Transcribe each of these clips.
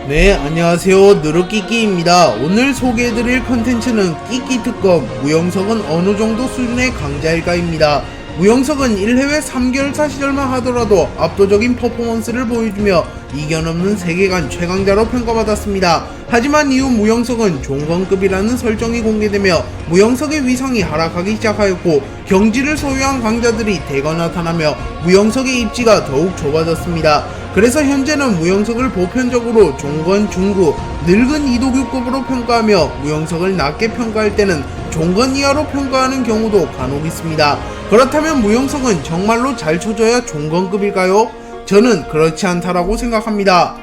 네, 안녕하세요. 느르끼끼입니다. 오늘 소개해드릴 컨텐츠는 끼끼 특검, 무영석은 어느정도 수준의 강자일까입니다. 무영석은 1회회 3개월차 시절만 하더라도 압도적인 퍼포먼스를 보여주며 이견없는 세계관 최강자로 평가받았습니다. 하지만 이후 무영석은 종건급이라는 설정이 공개되며 무영석의 위상이 하락하기 시작하였고 경지를 소유한 강자들이 대거 나타나며 무영석의 입지가 더욱 좁아졌습니다. 그래서 현재는 무영석을 보편적으로 종건 중구, 늙은 이도규급으로 평가하며 무영석을 낮게 평가할 때는 종건 이하로 평가하는 경우도 간혹 있습니다. 그렇다면 무영석은 정말로 잘 쳐줘야 종건급일까요? 저는 그렇지 않다라고 생각합니다.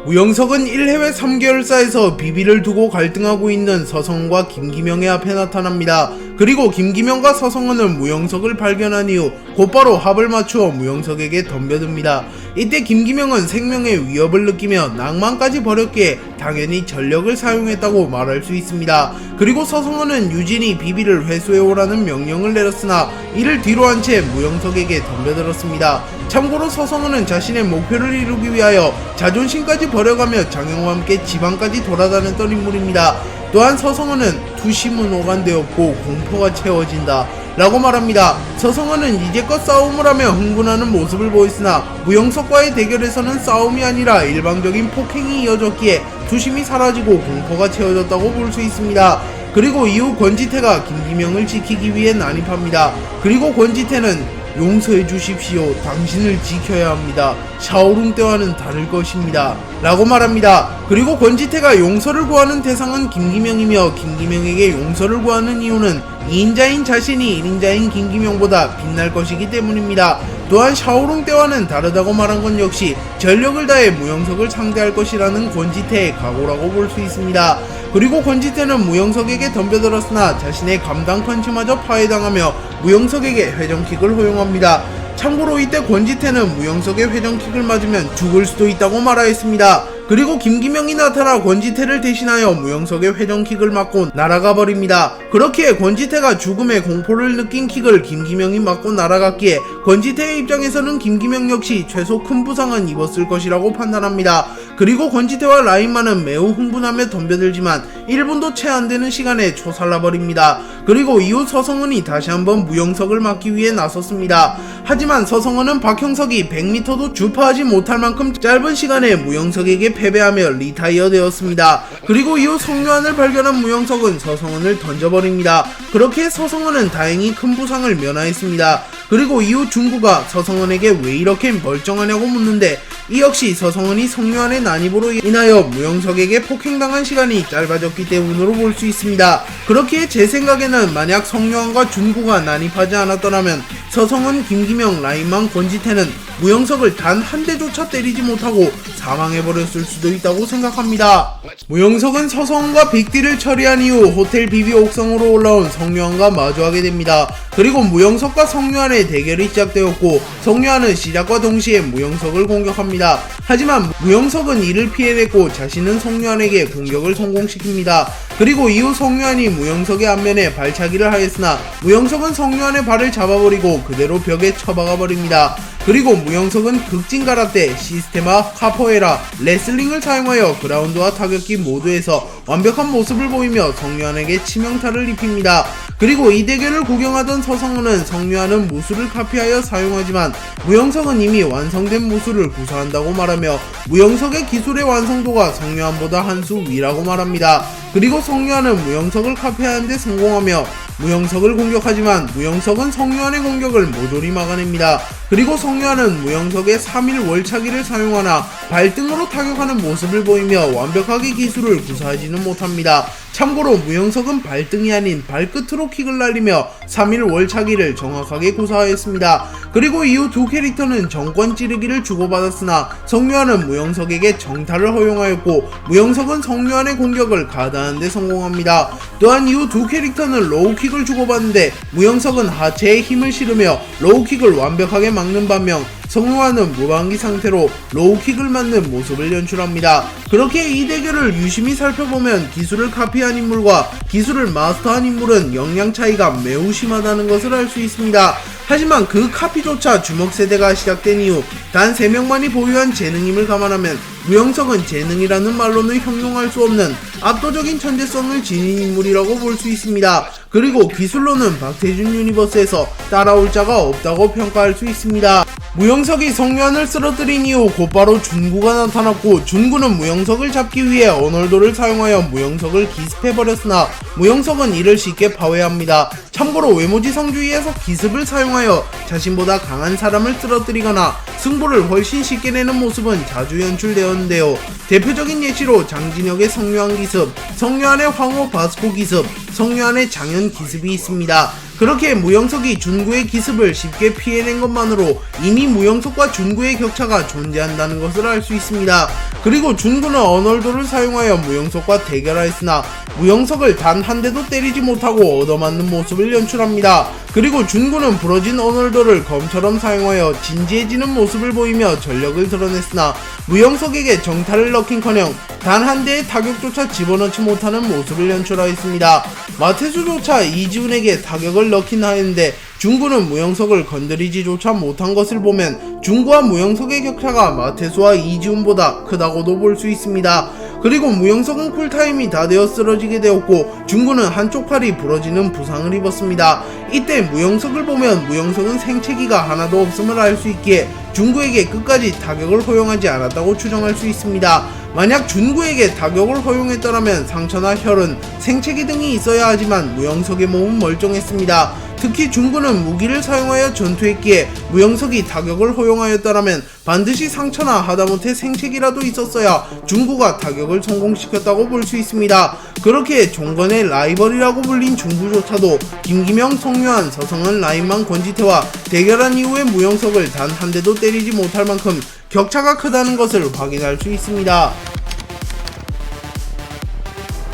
무영석은 1회회 3개월사에서 비비를 두고 갈등하고 있는 서성은과 김기명의 앞에 나타납니다. 그리고 김기명과 서성은은 무영석을 발견한 이후 곧바로 합을 맞추어 무영석에게 덤벼듭니다. 이때 김기명은 생명의 위협을 느끼며 낭만까지 버렸기에 당연히 전력을 사용했다고 말할 수 있습니다. 그리고 서성은은 유진이 비비를 회수해오라는 명령을 내렸으나 이를 뒤로한 채 무영석에게 덤벼들었습니다. 참고로 서성은은 자신의 목표를 이루기 위하여 자존심까지 버려가며 장영과 함께 지방까지 돌아다녔던 인물입니다. 또한 서성은은 투심은 오간되었고 공포가 채워진다 라고 말합니다. 서성은은 이제껏 싸움을 하며 흥분하는 모습을 보였으나 무영석과의 대결에서는 싸움이 아니라 일방적인 폭행이 이어졌기에 투심이 사라지고 공포가 채워졌다고 볼 수 있습니다. 그리고 이후 권지태가 김기명을 지키기 위해 난입합니다. 그리고 권지태는 용서해 주십시오. 당신을 지켜야 합니다. 샤오룽 때와는 다를 것입니다. 라고 말합니다. 그리고 권지태가 용서를 구하는 대상은 김기명이며 김기명에게 용서를 구하는 이유는 2인자인 자신이 1인자인 김기명보다 빛날 것이기 때문입니다. 또한 샤오룽 때와는 다르다고 말한 건 역시 전력을 다해 무영석을 상대할 것이라는 권지태의 각오라고 볼 수 있습니다. 그리고 권지태는 무영석에게 덤벼들었으나 자신의 감당 펀치마저 파괴당하며 무영석에게 회전킥을 허용합니다. 참고로 이때 권지태는 무영석의 회전킥을 맞으면 죽을 수도 있다고 말하였습니다. 그리고 김기명이 나타나 권지태를 대신하여 무영석의 회전킥을 맞고 날아가 버립니다. 그렇기에 권지태가 죽음의 공포를 느낀 킥을 김기명이 맞고 날아갔기에 권지태의 입장에서는 김기명 역시 최소 큰 부상은 입었을 것이라고 판단합니다. 그리고 권지태와 라인만은 매우 흥분하며 덤벼들지만 1분도 채 안되는 시간에 초살라버립니다. 그리고 이후 서성은이 다시 한번 무영석을 막기 위해 나섰습니다. 하지만 서성은은 박형석이 100m도 주파하지 못할 만큼 짧은 시간에 무영석에게 패배하며 리타이어 되었습니다. 그리고 이후 성유한을 발견한 무영석은 서성은을 던져버립니다. 그렇게 서성은은 다행히 큰 부상을 면하였습니다. 그리고 이후 중구가 서성은에게 왜 이렇게 멀쩡하냐고 묻는데 이 역시 서성은이 성유한의 난입으로 인하여 무영석에게 폭행당한 시간이 짧아졌기 때문으로 볼 수 있습니다. 그렇기에 제 생각에는 만약 성유한과 중구가 난입하지 않았더라면 서성은, 김기명, 라인만, 권지태는 무영석을 단 한 대조차 때리지 못하고 사망해버렸을 수도 있다고 생각합니다. 무영석은 서성은과 빅딜을 처리한 이후 호텔 비비 옥상으로 올라온 성유한과 마주하게 됩니다. 그리고 무영석과 성유한의 대결이 시작되었고 성유한은 시작과 동시에 무영석을 공격합니다. 하지만 무영석은 이를 피해냈고 자신은 성유한에게 공격을 성공시킵니다. 그리고 이후 성유한이 무영석의 앞면에 발차기를 하였으나 무영석은 성유한의 발을 잡아버리고 그대로 벽에 처박아 버립니다. 그리고 무영석은 극진 가라떼, 시스테마, 카포에라, 레슬링을 사용하여 그라운드와 타격기 모두에서 완벽한 모습을 보이며 성유한에게 치명타를 입힙니다. 그리고 이 대결을 구경하던 서성은은 성유한은 무술을 카피하여 사용하지만 무영석은 이미 완성된 무술을 구사한다고 말하며 무영석의 기술의 완성도가 성유한보다 한 수 위라고 말합니다. 그리고 성유한은 무영석을 카피하는 데 성공하며 무영석을 공격하지만 무영석은 성유한의 공격을 모조리 막아냅니다. 그리고 성유한은 무영석의 3일 월차기를 사용하나 발등으로 타격하는 모습을 보이며 완벽하게 기술을 구사하지는 못합니다. 참고로 무영석은 발등이 아닌 발끝으로 킥을 날리며 3일 월차기를 정확하게 구사하였습니다. 그리고 이후 두 캐릭터는 정권 찌르기를 주고받았으나 성유한은 무영석에게 정타를 허용하였고 무영석은 성유한의 공격을 가다하는 데 성공합니다. 또한 이후 두 캐릭터는 로우킥을 주고받는데 무영석은 하체에 힘을 실으며 로우킥을 완벽하게 막는 반면 성유한은 무방기 상태로 로우킥을 맞는 모습을 연출합니다. 그렇게 이 대결을 유심히 살펴보면 기술을 카피한 인물과 기술을 마스터한 인물은 역량 차이가 매우 심하다는 것을 알 수 있습니다. 하지만 그 카피조차 주먹 세대가 시작된 이후 단 3명만이 보유한 재능임을 감안하면 무영석은 재능이라는 말로는 형용할 수 없는 압도적인 천재성을 지닌 인물이라고 볼 수 있습니다. 그리고 기술로는 박태준 유니버스에서 따라올 자가 없다고 평가할 수 있습니다. 무영석이 성유한을 쓰러뜨린 이후 곧바로 준구가 나타났고, 준구는 무영석을 잡기 위해 어널도를 사용하여 무영석을 기습해버렸으나 무영석은 이를 쉽게 파괴합니다. 참고로 외모지상주의에서 기습을 사용하여 자신보다 강한 사람을 쓰러뜨리거나 승부를 훨씬 쉽게 내는 모습은 자주 연출되었는데요. 대표적인 예시로 장진혁의 성유한 기습, 성유한의 황호 바스코 기습, 성유한의 장현 기습이 있습니다. 그렇게 무영석이 준구의 기습을 쉽게 피해낸 것만으로 이미 무영석과 준구의 격차가 존재한다는 것을 알 수 있습니다. 그리고 준구는 어널도를 사용하여 무영석과 대결하였으나 무영석을 단 한 대도 때리지 못하고 얻어맞는 모습을 연출합니다. 그리고 준구는 부러진 어널도를 검처럼 사용하여 진지해지는 모습을 보이며 전력을 드러냈으나 무영석에게 정타를 넣긴커녕 단 한 대의 타격조차 집어넣지 못하는 모습을 연출하였습니다. 마태수조차 이지훈에게 타격을 넣긴 하였는데 준구는 무영석을 건드리지조차 못한 것을 보면 준구와 무영석의 격차가 마태수와 이지훈보다 크다고도 볼 수 있습니다. 그리고 무영석은 쿨타임이 다 되어 쓰러지게 되었고 준구는 한쪽 팔이 부러지는 부상을 입었습니다. 이때 무영석을 보면 무영석은 생체기가 하나도 없음을 알 수 있기에 준구에게 끝까지 타격을 허용하지 않았다고 추정할 수 있습니다. 만약 준구에게 타격을 허용했더라면 상처나 혈흔, 생체기 등이 있어야 하지만 무영석의 몸은 멀쩡했습니다. 특히 준구는 무기를 사용하여 전투했기에 무영석이 타격을 허용하였더라면 반드시 상처나 하다못해 생체기라도 있었어야 준구가 타격을 성공시켰다고 볼 수 있습니다. 그렇게 종건의 라이벌이라고 불린 준구조차도 김기명, 성유한, 서성은, 라인만, 권지태와 대결한 이후에 무영석을 단 한 대도 때리지 못할 만큼 격차가 크다는 것을 확인할 수 있습니다.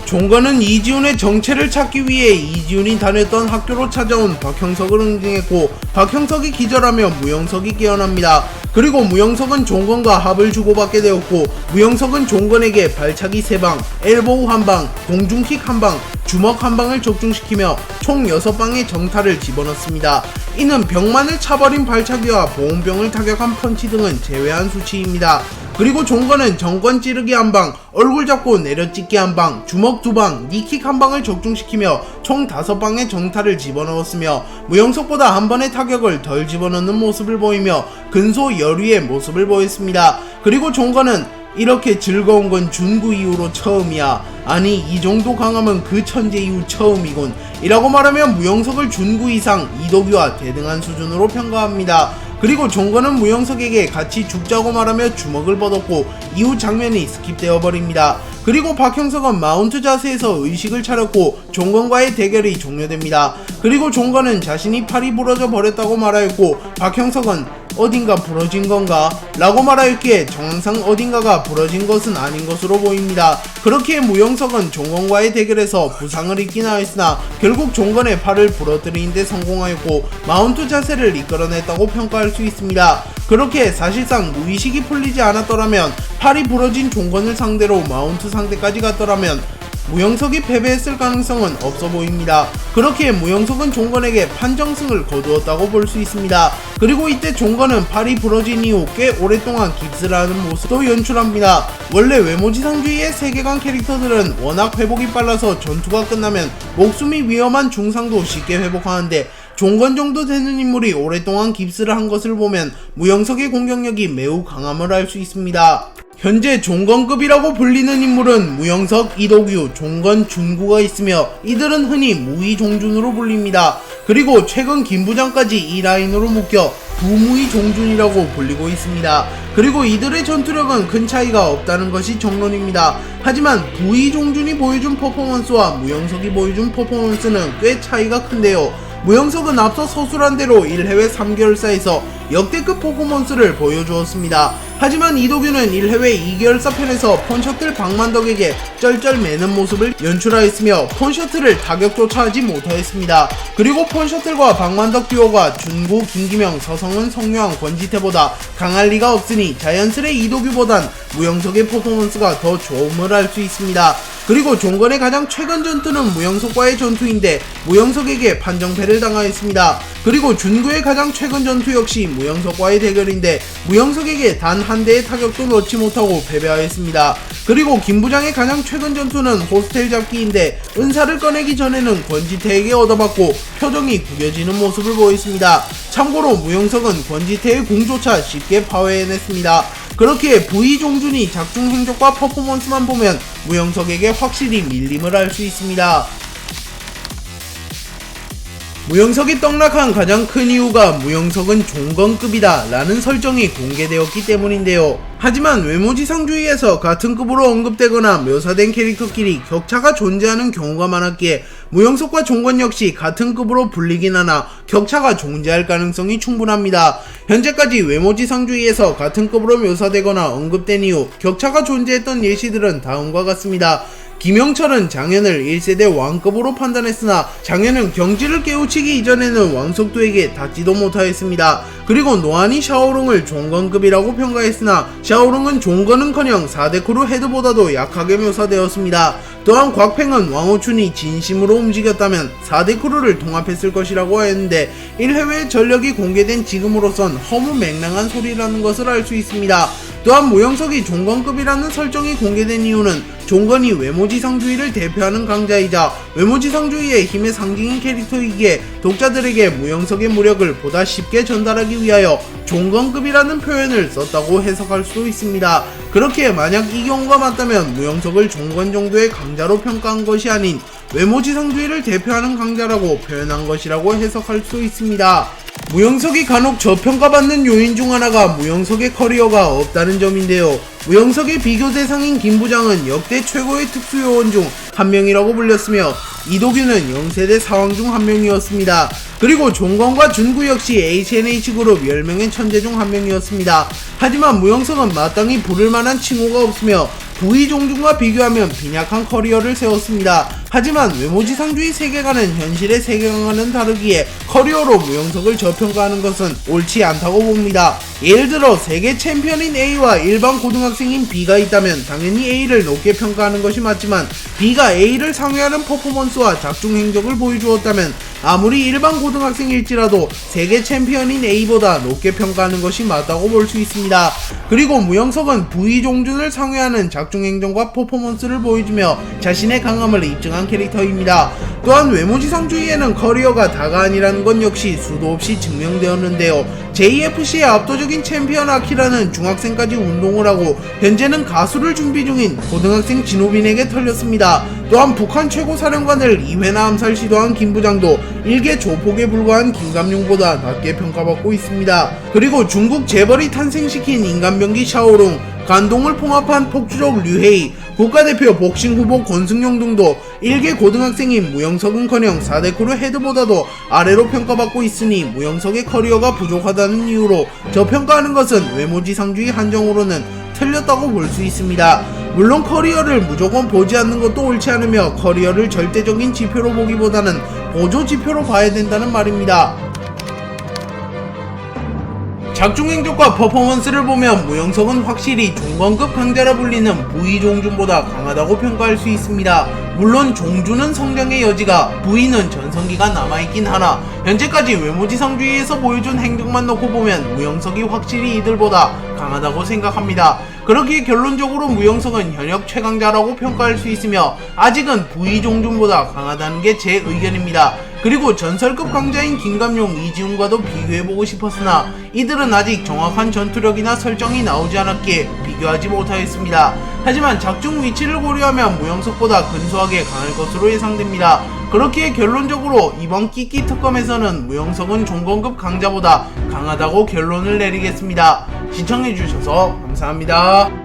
종건은 이지훈의 정체를 찾기 위해 이지훈이 다녔던 학교로 찾아온 박형석을 응징했고 박형석이 기절하며 무영석이 깨어납니다. 그리고 무영석은 종건과 합을 주고받게 되었고 무영석은 종건에게 발차기 3방, 엘보우 1방, 공중킥 1방, 주먹 1방을 적중시키며 총 6방의 정타를 집어넣습니다. 이는 벽만을 차버린 발차기와 보온병을 타격한 펀치 등은 제외한 수치입니다. 그리고 종건은 정권 찌르기 1방, 얼굴 잡고 내려찍기 1방, 주먹 2방, 니킥 1방을 적중시키며 총 5방의 정타를 집어넣었으며 무영석보다 한 번의 타격을 덜 집어넣는 모습을 보이며 근소 열위의 모습을 보였습니다. 그리고 종건은 이렇게 즐거운 건 준구 이후로 처음이야. 아니 이 정도 강함은 그 천재 이후 처음이군. 이라고 말하며 무영석을 준구 이상 이도규와 대등한 수준으로 평가합니다. 그리고 종건은 무영석에게 같이 죽자고 말하며 주먹을 뻗었고 이후 장면이 스킵되어 버립니다. 그리고 박형석은 마운트 자세에서 의식을 차렸고 종건과의 대결이 종료됩니다. 그리고 종건은 자신이 팔이 부러져 버렸다고 말하였고 박형석은 어딘가 부러진 건가? 라고 말하였기에 정황상 어딘가가 부러진 것은 아닌 것으로 보입니다. 그렇기에 무영석은 종건과의 대결에서 부상을 입긴 하였으나 결국 종건의 팔을 부러뜨리는 데 성공하였고 마운트 자세를 이끌어냈다고 평가할 수 있습니다. 그렇게 사실상 무의식이 풀리지 않았더라면 팔이 부러진 종건을 상대로 마운트 상대까지 갔더라면 무영석이 패배했을 가능성은 없어 보입니다. 그렇기에 무영석은 종건에게 판정승을 거두었다고 볼 수 있습니다. 그리고 이때 종건은 팔이 부러진 이후 꽤 오랫동안 깁스를 하는 모습도 연출합니다. 원래 외모지상주의의 세계관 캐릭터들은 워낙 회복이 빨라서 전투가 끝나면 목숨이 위험한 중상도 쉽게 회복하는데 종건 정도 되는 인물이 오랫동안 깁스를 한 것을 보면 무영석의 공격력이 매우 강함을 알 수 있습니다. 현재 종건급이라고 불리는 인물은 무영석, 이도규, 종건, 준구가 있으며 이들은 흔히 무의종준으로 불립니다. 그리고 최근 김부장까지 이 라인으로 묶여 부무의종준이라고 불리고 있습니다. 그리고 이들의 전투력은 큰 차이가 없다는 것이 정론입니다. 하지만 부의종준이 보여준 퍼포먼스와 무영석이 보여준 퍼포먼스는 꽤 차이가 큰데요. 무영석은 앞서 서술한 대로 1해외 3개월사에서 역대급 퍼포먼스를 보여주었습니다. 하지만 이도규는 1해외 2개월사 편에서 폰셔틀 박만덕에게 쩔쩔매는 모습을 연출하였으며 폰셔틀을 타격조차 하지 못하였습니다. 그리고 폰셔틀과 박만덕 듀오가 준구, 김기명, 서성은, 성유한, 권지태보다 강할 리가 없으니 자연스레 이도규보단 무영석의 퍼포먼스가 더 좋음을 알 수 있습니다. 그리고 종건의 가장 최근 전투는 무영석과의 전투인데 무영석에게 판정패를 당하였습니다. 그리고 준구의 가장 최근 전투 역시 무영석과의 대결인데 무영석에게 단 한 대의 타격도 넣지 못하고 패배하였습니다. 그리고 김부장의 가장 최근 전투는 호스텔 잡기인데 은사를 꺼내기 전에는 권지태에게 얻어맞고 표정이 구겨지는 모습을 보였습니다. 참고로 무영석은 권지태의 공조차 쉽게 파괴해냈습니다. 그렇게 V종준이 작중 행적과 퍼포먼스만 보면 무영석에게 확실히 밀림을 알 수 있습니다. 무영석이 떡락한 가장 큰 이유가 무영석은 종건급이다 라는 설정이 공개되었기 때문인데요. 하지만 외모지상주의에서 같은 급으로 언급되거나 묘사된 캐릭터끼리 격차가 존재하는 경우가 많았기에 무영석과 종건 역시 같은 급으로 불리긴 하나 격차가 존재할 가능성이 충분합니다. 현재까지 외모지상주의에서 같은 급으로 묘사되거나 언급된 이후 격차가 존재했던 예시들은 다음과 같습니다. 김영철은 장현을 1세대 왕급으로 판단했으나 장현은 경지를 깨우치기 이전에는 왕석도에게 닿지도 못하였습니다. 그리고 노안이 샤오롱을 종건급이라고 평가했으나 샤오롱은 종건은커녕 4대크루 헤드보다도 약하게 묘사되었습니다. 또한 곽팽은 왕호춘이 진심으로 움직였다면 4대크루를 통합했을 것이라고 하였는데 1회의 전력이 공개된 지금으로선 허무맹랑한 소리라는 것을 알 수 있습니다. 또한 무영석이 종건급이라는 설정이 공개된 이유는 종건이 외모지상주의를 대표하는 강자이자 외모지상주의의 힘의 상징인 캐릭터이기에 독자들에게 무영석의 무력을 보다 쉽게 전달하기 위하여 종건급이라는 표현을 썼다고 해석할 수도 있습니다. 그렇게 만약 이 경우가 맞다면 무영석을 종건 정도의 강자로 평가한 것이 아닌 외모지상주의를 대표하는 강자라고 표현한 것이라고 해석할 수 있습니다. 무영석이 간혹 저평가받는 요인 중 하나가 무영석의 커리어가 없다는 점인데요. 무영석의 비교 대상인 김부장은 역대 최고의 특수요원 중 한 명이라고 불렸으며 이도규는 0세대 사왕 중 한 명이었습니다. 그리고 종건과 준구 역시 HNH그룹 10명의 천재 중 한 명이었습니다. 하지만 무영석은 마땅히 부를 만한 칭호가 없으며 V종준과 비교하면 빈약한 커리어를 세웠습니다. 하지만 외모지상주의 세계관은 현실의 세계관과는 다르기에 커리어로 무영석을 저평가하는 것은 옳지 않다고 봅니다. 예를 들어 세계 챔피언인 A와 일반 고등학생인 B가 있다면 당연히 A를 높게 평가하는 것이 맞지만 B가 A를 상회하는 퍼포먼스와 작중 행적을 보여주었다면 아무리 일반 고등학생일지라도 세계 챔피언인 A보다 높게 평가하는 것이 맞다고 볼 수 있습니다. 그리고 무영석은 V종준을 상회하는 작중 행정과 퍼포먼스를 보여주며 자신의 강함을 입증한 캐릭터입니다. 또한 외모지상주의에는 커리어가 다가 아니라는 건 역시 수도 없이 증명되었는데요. JFC의 압도적인 챔피언 아키라는 중학생까지 운동을 하고 현재는 가수를 준비 중인 고등학생 진호빈에게 털렸습니다. 또한 북한 최고 사령관을 2회나 암살 시도한 김부장도 일개 조폭에 불과한 김감룡보다 낮게 평가받고 있습니다. 그리고 중국 재벌이 탄생시킨 인간병기 샤오롱, 간동을 봉합한 폭주족 류헤이, 국가대표 복싱 후보 권승용 등도 일개 고등학생인 무영석은커녕 4대크루 헤드보다도 아래로 평가받고 있으니 무영석의 커리어가 부족하다는 이유로 저평가하는 것은 외모지상주의 한정으로는 틀렸다고 볼 수 있습니다. 물론 커리어를 무조건 보지 않는 것도 옳지 않으며 커리어를 절대적인 지표로 보기보다는 보조 지표로 봐야 된다는 말입니다. 작중 행적과 퍼포먼스를 보면 무영석은 확실히 종건급 강자라 불리는 V종준보다 강하다고 평가할 수 있습니다. 물론 종준은 성장의 여지가, V는 전성기가 남아있긴 하나 현재까지 외모지상주의에서 보여준 행적만 놓고 보면 무영석이 확실히 이들보다 강하다고 생각합니다. 그렇기에 결론적으로 무영석은 현역 최강자라고 평가할 수 있으며 아직은 V종준보다 강하다는 게 제 의견입니다. 그리고 전설급 강자인 김감룡, 이지훈과도 비교해보고 싶었으나 이들은 아직 정확한 전투력이나 설정이 나오지 않았기에 비교하지 못하였습니다. 하지만 작중 위치를 고려하면 무영석보다 근소하게 강할 것으로 예상됩니다. 그렇기에 결론적으로 이번 끼끼 특검에서는 무영석은 종건급 강자보다 강하다고 결론을 내리겠습니다. 시청해주셔서 감사합니다.